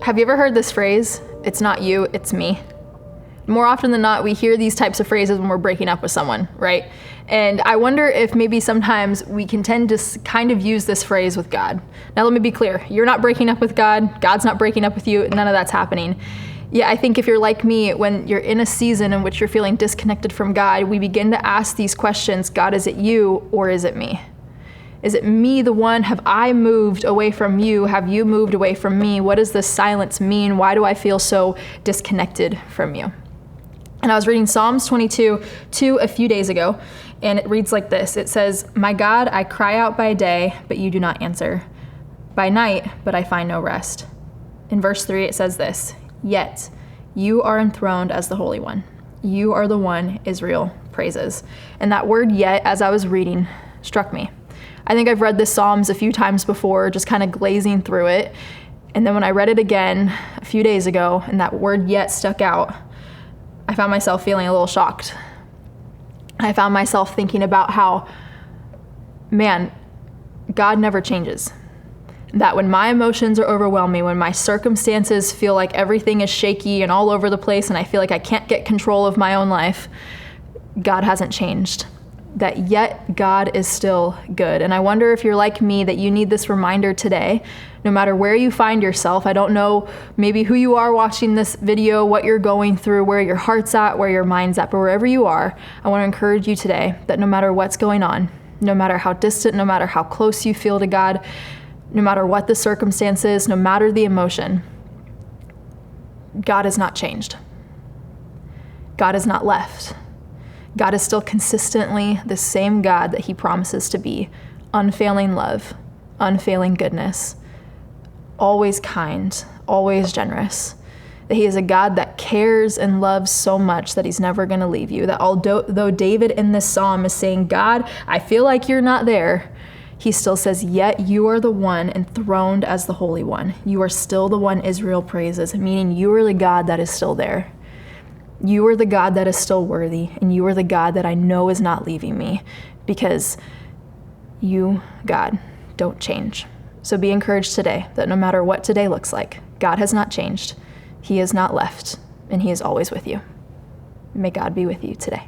have you ever heard this phrase? It's not you, it's me. More often than not, we hear these types of phrases when we're breaking up with someone, right? And I wonder if maybe sometimes we can tend to kind of use this phrase with God. Now, let me be clear. You're not breaking up with God. God's not breaking up with you. None of that's happening. Yeah, I think if you're like me, when you're in a season in which you're feeling disconnected from God, we begin to ask these questions: God, is it you or is it me? Is it me, the one? Have I moved away from you? Have you moved away from me? What does this silence mean? Why do I feel so disconnected from you? And I was reading Psalms 22:2 a few days ago, and it reads like this. It says, "My God, I cry out by day, but you do not answer. By night, but I find no rest." In verse 3, it says this: "Yet you are enthroned as the Holy One. You are the one Israel praises." And that word "yet," as I was reading, struck me. I think I've read this Psalms a few times before, just kind of glazing through it. And then when I read it again a few days ago, and that word "yet" stuck out, I found myself feeling a little shocked. I found myself thinking about how, man, God never changes. That when my emotions are overwhelming, when my circumstances feel like everything is shaky and all over the place and I feel like I can't get control of my own life, God hasn't changed. That yet God is still good. And I wonder if you're like me, that you need this reminder today, no matter where you find yourself. I don't know maybe who you are watching this video, what you're going through, where your heart's at, where your mind's at, but wherever you are, I want to encourage you today that no matter what's going on, no matter how distant, no matter how close you feel to God, no matter what the circumstances, no matter the emotion, God has not changed. God has not left. God is still consistently the same God that he promises to be. Unfailing love, unfailing goodness, always kind, always generous. That he is a God that cares and loves so much that he's never going to leave you. That although David in this psalm is saying, "God, I feel like you're not there," he still says, "Yet you are the one enthroned as the Holy One. You are still the one Israel praises," meaning you are the God that is still there. You are the God that is still worthy, and you are the God that I know is not leaving me, because you, God, don't change. So be encouraged today that no matter what today looks like, God has not changed, he has not left, and he is always with you. May God be with you today.